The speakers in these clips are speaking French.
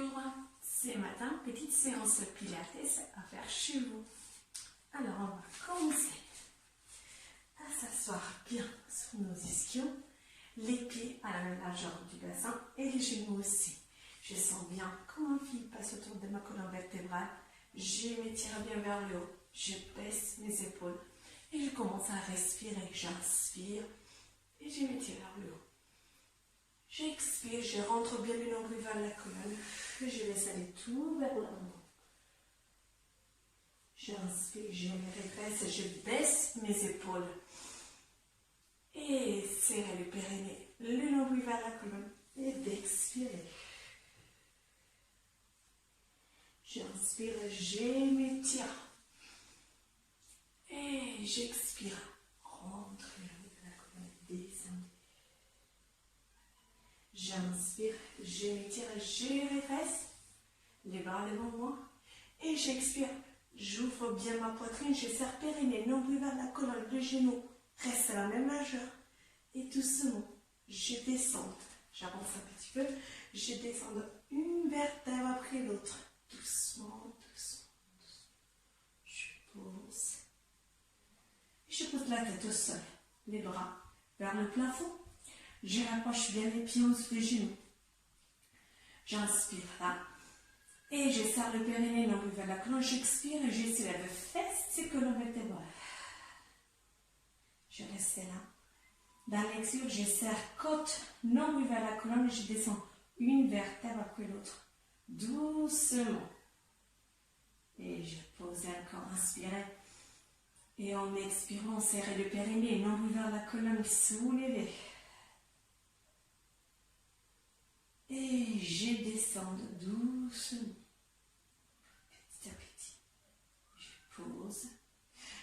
Bonjour, c'est matin, petite séance pilates à faire chez vous. Alors on va commencer à s'asseoir bien sur nos ischions, les pieds à la même largeur du bassin et les genoux aussi. Je sens bien comme un fil passe autour de ma colonne vertébrale, je m'étire bien vers le haut, je baisse mes épaules et je commence à respirer, j'inspire et je m'étire vers le haut. J'expire, je rentre bien le nombril vers la colonne et je laisse aller tout vers l'avant. J'inspire, je me redresse, je baisse mes épaules et serrer le périnée, le nombril vers la colonne et d'expirer. J'inspire, je m'étire et j'expire, rentre le nombril vers la colonne, descendez. J'inspire, je m'étire, je redresse les bras devant moi et j'expire, j'ouvre bien ma poitrine, je serre périnée, nombril vers la colonne, le genou reste à la même largeur et doucement, je descends, j'avance un petit peu, je descends une vertèbre après l'autre, doucement, doucement, je pose, je pose la tête au sol, les bras vers le plafond. Je rapproche bien les pieds sous les genoux. J'inspire là. Et je serre le périnée, nombril vers la colonne. J'expire et je soulève fesses et colonne vertébrale. Je reste là. Dans l'expire, je serre côte, nombril vers la colonne et je descends une vertèbre après l'autre. Doucement. Et je pose encore, inspirez. Et en expirant, serrez le périnée, nombril vers la colonne, soulevez. Et je descends doucement, petit à petit. Je pose.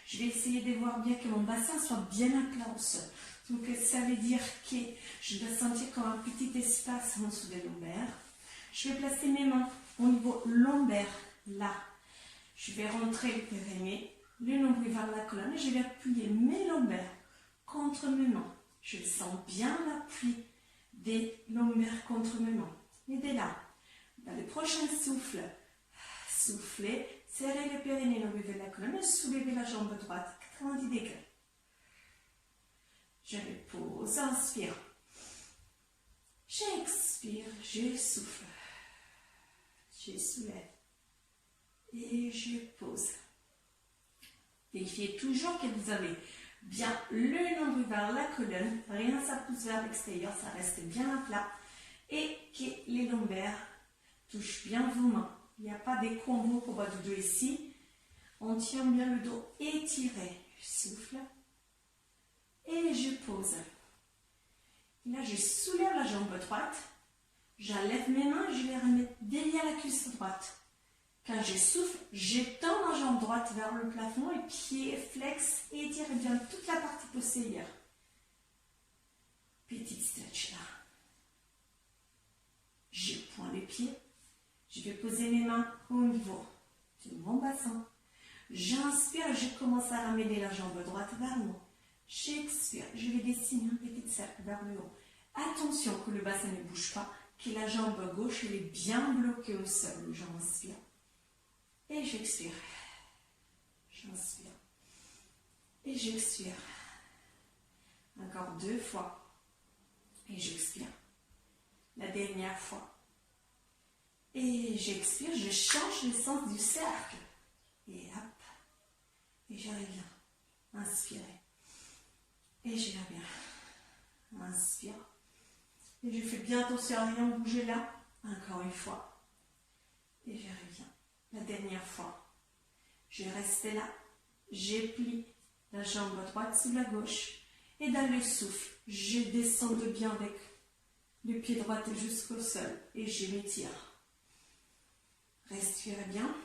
Je vais essayer de voir bien que mon bassin soit bien à plat au sol. Donc ça veut dire que je dois sentir comme un petit espace en dessous des lombaires. Je vais placer mes mains au niveau lombaire, là. Je vais rentrer le périnée, le nombril vers la colonne et je vais appuyer mes lombaires contre mes mains. Je sens bien l'appui des lombaires contre mes mains. Et dès là, dans le prochain souffle, soufflez, serrez le périnée, nombril vers la colonne, soulevez la jambe droite, 90 degrés. Je repose, inspire. J'expire, je souffle. Je soulève. Et je pose. Vérifiez toujours que vous avez bien le nombril vers la colonne, rien ça pousse vers l'extérieur, ça reste bien à plat et que les lombaires touchent bien vos mains. Il n'y a pas des combos pour bas du dos ici. On tient bien le dos étiré. Je souffle et je pose. Et là, je soulève la jambe droite, j'enlève mes mains et je les remets derrière la cuisse droite. Quand je souffle, j'étends ma jambe droite vers le plafond et pied flex et étire bien toute la partie postérieure. Petit stretch là. Je pointe les pieds. Je vais poser mes mains au niveau de mon bassin. J'inspire et je commence à ramener la jambe droite vers moi. J'expire, je vais dessiner un petit cercle vers le haut. Attention que le bassin ne bouge pas, que la jambe gauche elle est bien bloquée au sol. J'inspire. Et j'expire. J'inspire. Et j'expire. Encore 2 fois. Et j'expire. La dernière fois. Et j'expire. Je change le sens du cercle. Et hop. Et je reviens. Inspirez. Et je reviens. Inspire. Et je fais bien attention à rien bouger là. Encore une fois. Et je reviens. La dernière fois, je reste là, je plie la jambe droite sous la gauche et dans le souffle, je descends bien avec le pied droit jusqu'au sol et je m'étire. Respirez bien.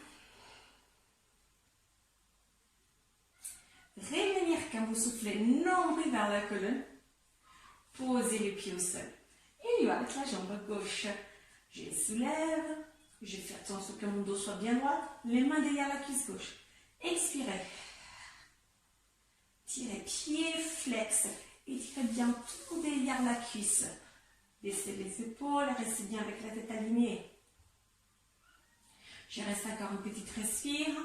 Revenir quand vous soufflez, nombril vers la colonne, posez les pieds au sol. Et là, avec la jambe gauche, je soulève. Je fais attention que mon dos soit bien droit. Les mains derrière la cuisse gauche. Expirez. Tirez pied flex. Étirez bien tout derrière la cuisse. Baissez les épaules. Restez bien avec la tête alignée. Je reste encore une petite respire.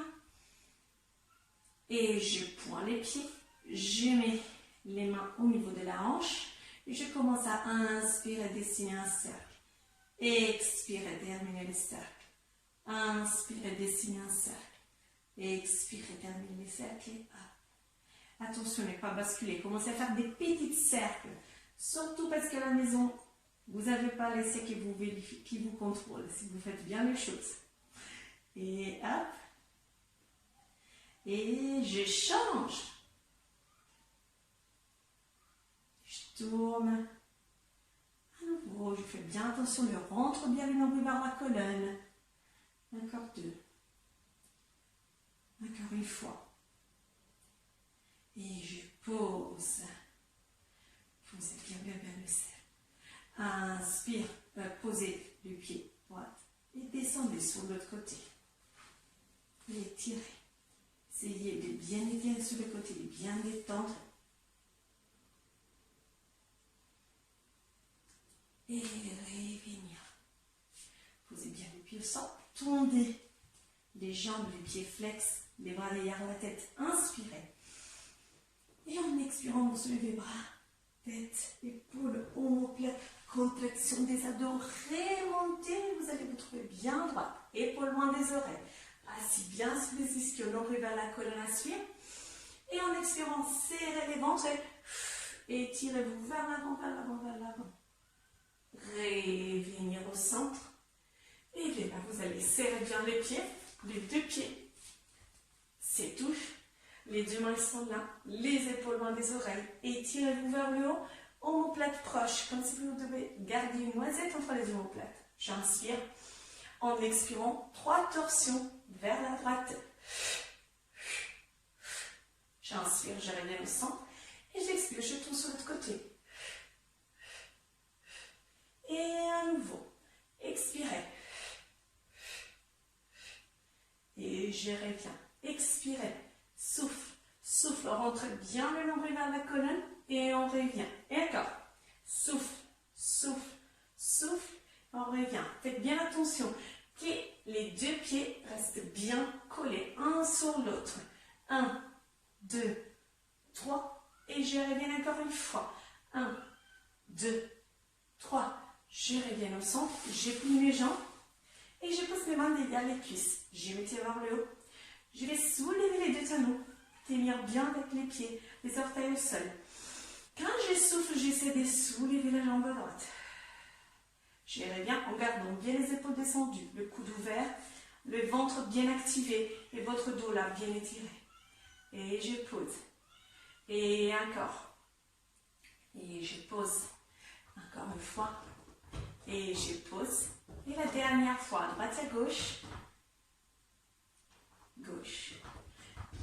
Et je pointe les pieds. Je mets les mains au niveau de la hanche. Et je commence à inspirer, dessiner un cercle. Expirez, terminez le cercle. Inspirez, dessinez un cercle. Expirez, terminez le cercle. Et hop. Attention, ne pas basculer. Commencez à faire des petits cercles. Surtout parce qu'à la maison, vous n'avez pas l'essai qui vous contrôle. Si vous faites bien les choses. Et hop. Et je change. Je tourne. À nouveau, je fais bien attention. Je rentre bien le nombril vers la colonne. Encore deux. Encore une fois. Et je pose. Posez bien le cercle. Inspire. Posez le pied droit. Et descendez sur l'autre côté. Et étirez. Essayez de bien étirer sur le côté, de bien détendre. Et revenir. Posez bien les pieds au sol. Tendez les jambes, les pieds flex, les bras derrière la tête. Inspirez. Et en expirant, vous soulevez les bras, tête, épaules, omoplate, contraction des abdos. Remontez, vous allez vous trouver bien droit. Épaules loin des oreilles. Assis bien sous les ischios, nombril vers la colonne, aspire. Et en expirant, serrez les ventres et tirez-vous vers l'avant, vers l'avant, vers l'avant. Revenir au centre. Et là, vous allez serrer bien les pieds, les deux pieds. C'est tout. Les deux mains sont là, les épaules loin des oreilles. Et tirez-vous vers le haut, omoplate proche, comme si vous devez garder une noisette entre les omoplates. J'inspire. En expirant, 3 torsions vers la droite. J'inspire, je reviens au centre. Et j'expire, je tourne sur l'autre côté. Et à nouveau, expirez. Et je reviens. Expirez. Souffle. Souffle. Rentre bien le nombril vers la colonne. Et on revient. Et encore. Souffle. Souffle. Souffle. On revient. Faites bien attention que les deux pieds restent bien collés un sur l'autre. 1, 2, 3. Et je reviens encore une fois. 1, 2, 3. Je reviens au centre. Je plie mes jambes. Et je pose mes mains derrière les cuisses. Je m'étire vers le haut. Je vais soulever les deux talons. Tenir bien avec les pieds, les orteils au sol. Quand je souffle, j'essaie de soulever la jambe droite. Je reviens en gardant bien les épaules descendues, le coude ouvert, le ventre bien activé et votre dos là bien étiré. Et je pose. Et encore. Et je pose. Encore une fois. Et je pose. Et la dernière fois, droite à gauche. Gauche.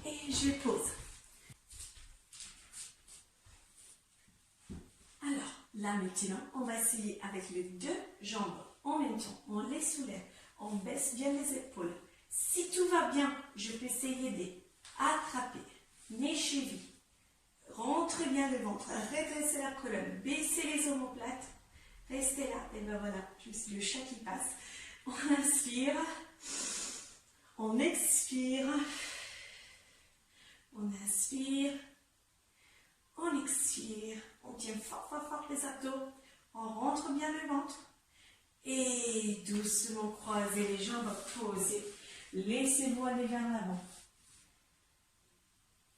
Et je pose. Alors, là maintenant, on va essayer avec les deux jambes en même temps. On les soulève, on baisse bien les épaules. Si tout va bien, je peux essayer d'attraper mes chevilles. Rentrez bien le ventre, redressez la colonne, baissez les omoplates. Restez là, et ben voilà, juste le chat qui passe. On inspire, on expire, on inspire, on expire, on tient fort, fort, fort les abdos, on rentre bien le ventre et doucement croisez les jambes, posez, laissez-vous aller vers l'avant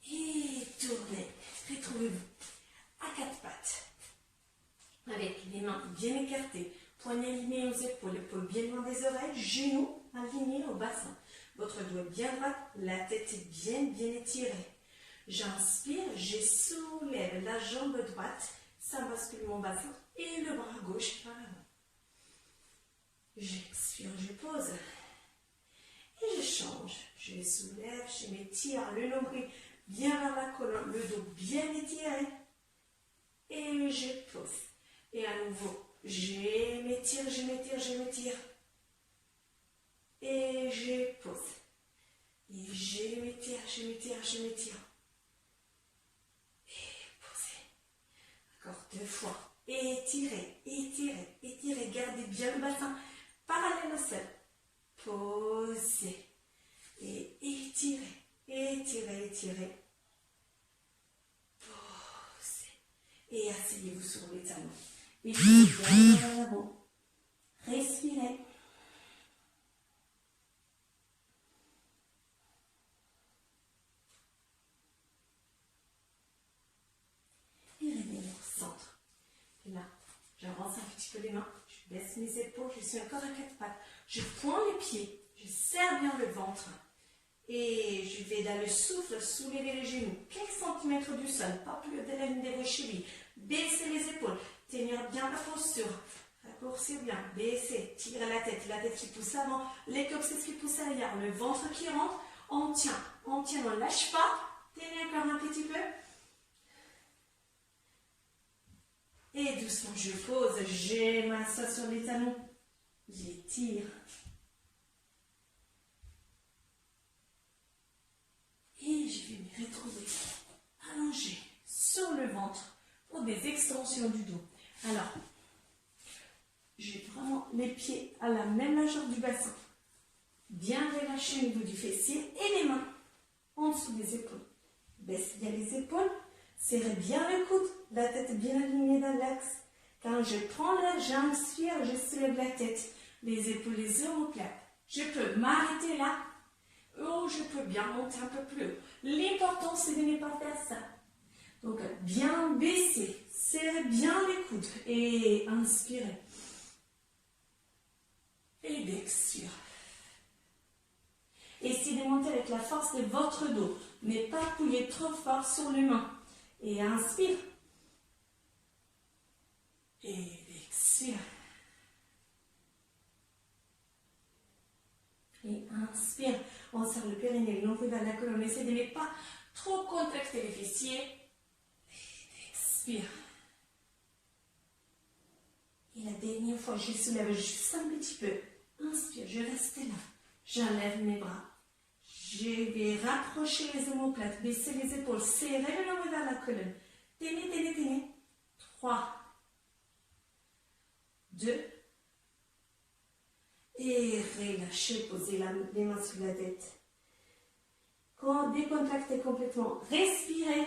et tournez, retrouvez-vous à 4 pattes. Avec les mains bien écartées, poignets alignés aux épaules, épaules bien loin des oreilles, genoux alignés au bassin. Votre dos est bien droit, la tête est bien étirée. J'inspire, je soulève la jambe droite, ça bascule mon bassin et le bras gauche vers l'avant. J'expire, je pose et je change. Je soulève, je m'étire, le nombril bien vers la colonne, le dos bien étiré et je pose. Et à nouveau, je m'étire, je m'étire, je m'étire. Et je pose. Et je m'étire, je m'étire, je m'étire. Et posez. Encore 2 fois. Étirez, étirez, étirez. Gardez bien le bassin parallèle au sol. posez. Et étirez, étirez, étirez. Posez. Et asseyez-vous sur les talons. Et puis, vers l'avant. Respirez. Et revenez au centre. Et là, j'avance un petit peu les mains. Je baisse mes épaules. Je suis encore à quatre pattes. Je pointe les pieds. Je serre bien le ventre. Et je vais dans le souffle soulever les genoux. Quelques centimètres du sol. Pas plus de la ligne de vos chevilles. Baissez les épaules. Tenir bien la posture. Raccourcir bien. Baissez. Tirez la tête qui pousse avant. Les coccyx qui poussent arrière. Le ventre qui rentre. On tient. On tient. On ne lâche pas. Tenez encore un petit peu. Et doucement, je pose. Je m'assois sur les talons. J'étire. Et je vais me retrouver allongée sur le ventre pour des extensions du dos. Alors, j'ai vraiment les pieds à la même largeur du bassin. Bien relâché au niveau du fessier et les mains en dessous des épaules. Baisse bien les épaules, serrez bien le coude, la tête bien alignée dans l'axe. Quand je prends l'air, j'inspire, je soulève la tête, les épaules, les omoplates. Je peux m'arrêter là. Oh, je peux bien monter un peu plus haut. L'important, c'est de ne pas faire ça. Donc, bien baisser, serrez bien les coudes et inspirez. Et d'expire. Essayez de monter avec la force de votre dos, mais pas appuyer trop fort sur les mains. Et inspire. Et expire. Et inspire. On serre le périnée, le nombril vers la colonne. Essayez de ne pas trop contracter les fessiers. Et expire. Et la dernière fois, je soulève juste un petit peu. Inspire, je reste là. J'enlève mes bras. Je vais rapprocher les omoplates, baisser les épaules, serrer le nombril vers la colonne. Tenez, tenez, tenez. 3, 2, et relâchez, posez les mains sur la tête. Décontractez complètement. Respirez.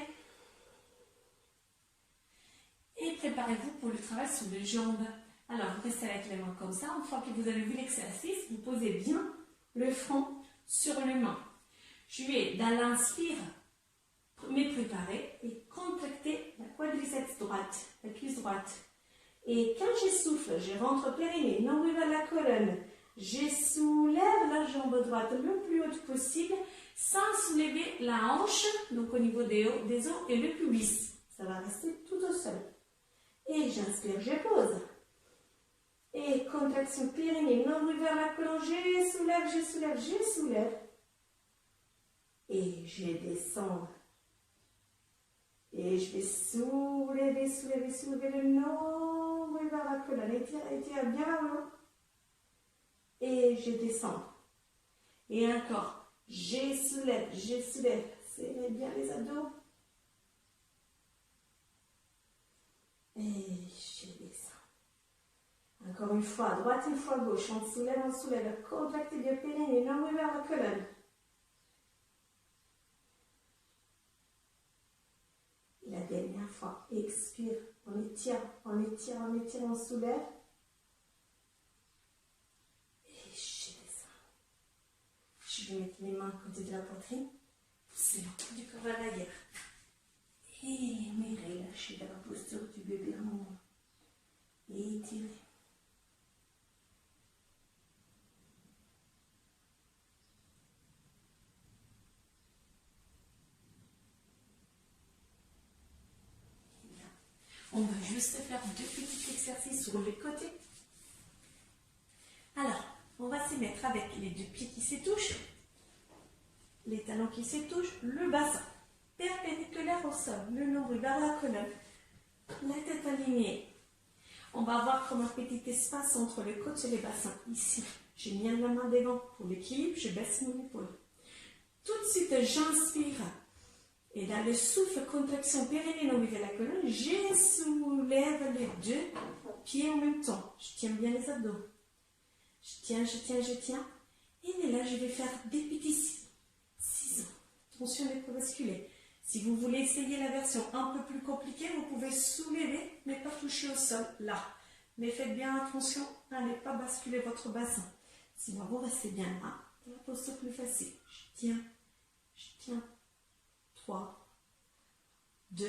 Et préparez-vous pour le travail sur les jambes. Alors, vous restez avec les mains comme ça. Une fois que vous avez vu l'exercice, vous posez bien le front sur les mains. Je vais, dans l'inspire, me préparer et contracter la quadriceps droite, la cuisse droite. Et quand je souffle, je rentre périnée, nombril vers la colonne. Je soulève la jambe droite le plus haute possible sans soulever la hanche, donc au niveau des os et le pubis. Ça va rester tout au sol. Et j'inspire, je pose. Et contraction périnée, nombril vers la colonne, je soulève, je soulève, je soulève. Et je descends. Et je vais soulever, soulever, soulever le nombril vers la colonne. Étire bien vers le haut. Et je descends. Et encore. Je soulève, je soulève. Serrez bien les abdos. Et je descends. Encore une fois, droite, une fois gauche. On soulève. Contractez bien périnée, nombril vers la colonne. La dernière fois, expire, on étire, on étire, on étire, on soulève. Et je descends. Je vais mettre mes mains à côté de la poitrine. Poussez le coup du corps à l'arrière. Et me relâchez dans la posture du bébé un moment. Et étirez. On va juste faire deux petits exercices sur les côtés. Alors, on va se mettre avec les deux pieds qui se touchent, les talons qui se touchent, le bassin perpendiculaire au sol, le nombril vers la colonne, la tête alignée. On va avoir comme un petit espace entre les côtes et les bassins. Ici, j'ai mis la main devant pour l'équilibre, je baisse mon épaule. Tout de suite, j'inspire. Et dans le souffle, contraction périnée, nombril vers la colonne, je soulève les deux pieds en même temps. Je tiens bien les abdos. Je tiens, je tiens, je tiens. Et là, je vais faire des petits ciseaux. Attention à ne pas basculer. Si vous voulez essayer la version un peu plus compliquée, vous pouvez soulever, mais pas toucher au sol, là. Mais faites bien attention à ne pas basculer votre bassin. Sinon, vous restez bien là. Dans la posture plus facile. Je tiens. 3, 2,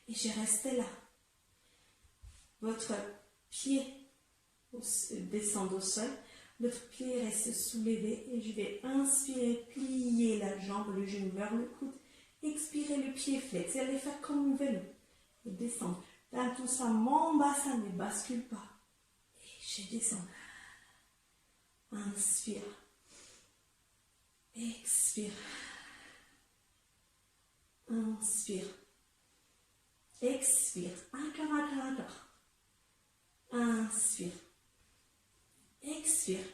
et je reste là. Votre pied descend au sol, l'autre pied reste soulevé et je vais inspirer, plier la jambe, le genou vers le coude, expirer le pied flex, et allez faire comme un vélo et descendre. Dans tout ça, mon bassin ne bascule pas et je descends. Inspire, expire. Inspire, expire, encore. Inspire, expire.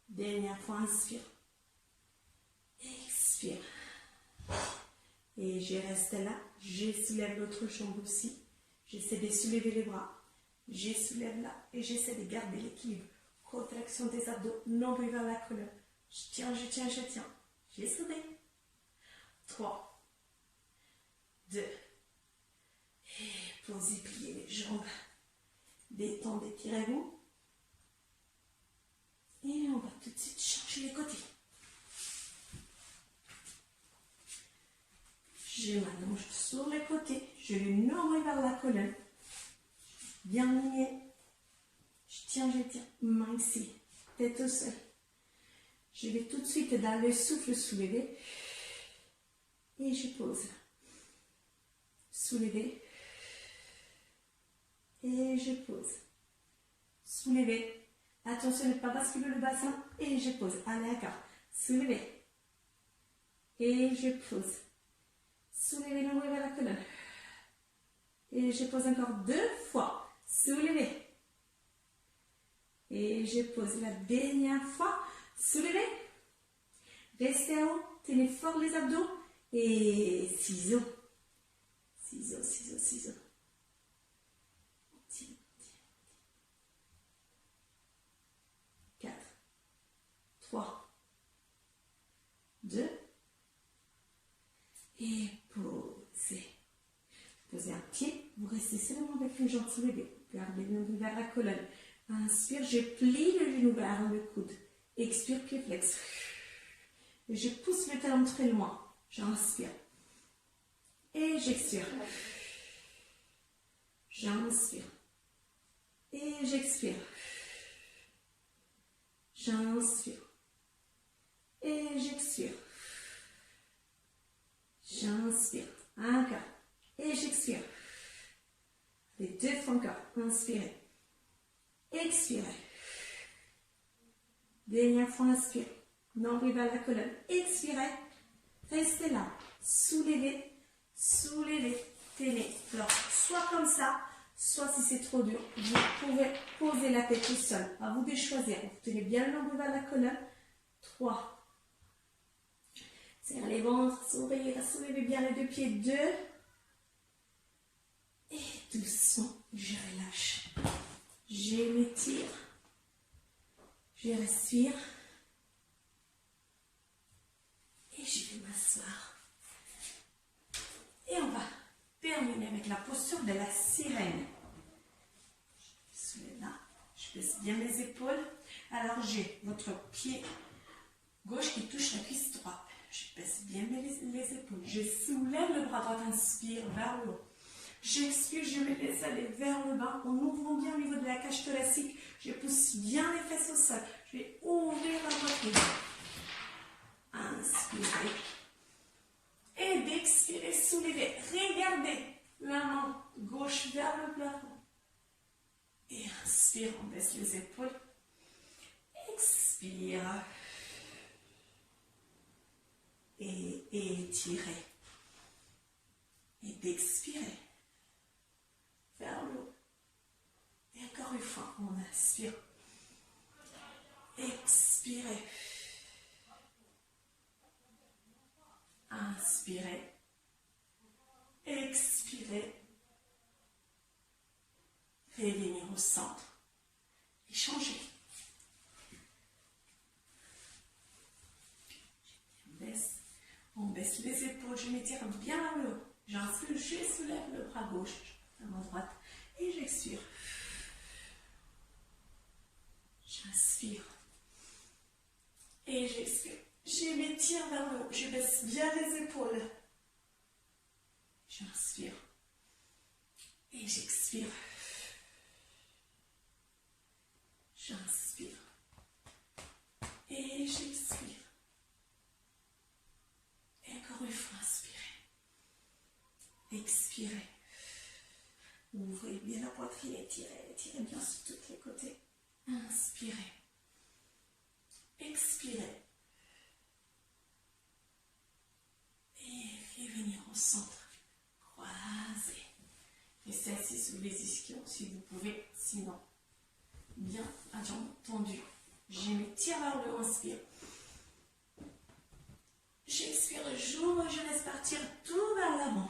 Dernière fois, inspire, expire. Et je reste là, je soulève l'autre jambe aussi. J'essaie de soulever les bras, je soulève là et j'essaie de garder l'équilibre. Contraction des abdos, nombril vers la colonne. Je tiens. Je souris. 3, 2, et posez, pliez les jambes, détendez, étirez-vous, et on va tout de suite changer les côtés. Je m'allonge sur les côtés, je le nombril vers la colonne, bien aligné, je tiens, main ici, tête au sol. Je vais tout de suite dans le souffle soulever. Et je pose. Soulever. Et je pose. Soulever. Attention à ne pas basculer le bassin. Et je pose. Allez, encore. Soulever. Et je pose. Soulever l'ombre vers la colonne. Et je pose encore 2 fois. Soulever. Et je pose la dernière fois. Soulever. Restez en haut. Tenez fort les abdos. Et ciseaux. 4, 3, 2, et posez. Posez un pied, vous restez seulement avec une jambe soulevée. Gardez le nombril vers la colonne. Inspire, je plie le genou vers le coude. Expire, pied flex. Et je pousse le talon très loin. J'inspire. Et j'expire. J'inspire. Et j'expire. J'inspire. Et j'expire. J'inspire. Encore. Et j'expire. Les 2 fois encore. Inspirez. Expirez. Dernière fois, inspire. Nombril vers la colonne. Expirez. Restez là. Soulevez. Tenez. Alors, soit comme ça, soit si c'est trop dur, vous pouvez poser la tête au sol. À vous de choisir. Vous tenez bien le nombril vers la colonne. 3. Serrez les ventres, soulevez bien les 2 pieds. 2. Et doucement, je relâche. Je m'étire. Je respire. Et je vais m'asseoir. Et on va terminer avec la posture de la sirène. Je soulève là. Je baisse bien mes épaules. Alors j'ai votre pied gauche qui touche la cuisse droite. Je baisse bien les épaules. Je soulève le bras droit. Inspire vers le haut. J'expire, je me laisse aller vers le bas en ouvrant bien au niveau de la cage thoracique. Je pousse bien les fesses au sol. Je vais ouvrir la poitrine. Inspirez. Et d'expirer, soulevez. Regardez la main gauche vers le plafond. Et inspire, on baisse les épaules. Expire. Et étirez. Et d'expirer vers le haut. Et encore une fois, on inspire. Expirez. Inspirez. Expirez. Revenir au centre. Et changez. On baisse les épaules, je m'étire bien vers le haut. J'inspire, je soulève le bras gauche, la main droite et j'expire. J'inspire et j'expire. Je m'étire vers le haut, je baisse bien les épaules. J'inspire et j'expire. J'inspire et j'expire. Et encore une fois, inspirez. Expirez. Ouvrez bien la poitrine, étirez bien sur tous les côtés. Inspirez. Expirez. Et revenir au centre. Croisez. Restez assis sous les ischions si vous pouvez, sinon. Bien à jambes tendues. Je m'étire vers le haut, inspire. J'expire, j'ouvre, je laisse partir tout vers l'avant.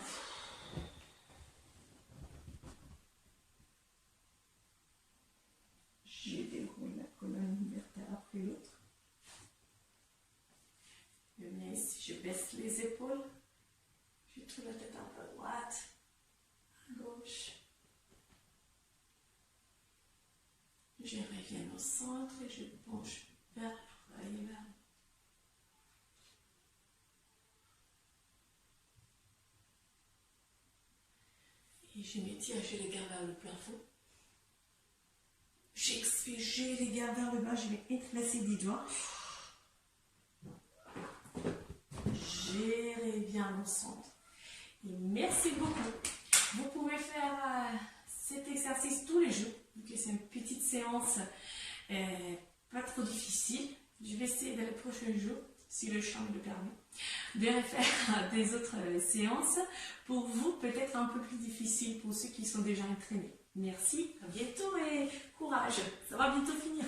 Je déroule la colonne vertébrale après l'autre. Je viens ici, je baisse les épaules. Je tourne la tête un peu à droite, à gauche. Je reviens au centre et je penche vers l'oreille vers. Et je m'étire, je les garde vers le plafond. J'expire, je les garde vers le bas, je vais éclater des doigts. Gérez bien au centre. Et merci beaucoup. Vous pouvez faire cet exercice tous les jours, vu que c'est une petite séance pas trop difficile. Je vais essayer dans les prochains jours, si le champ me le permet, de refaire des autres séances. Pour vous, peut-être un peu plus difficile pour ceux qui sont déjà entraînés. Merci, à bientôt et courage, ça va bientôt finir.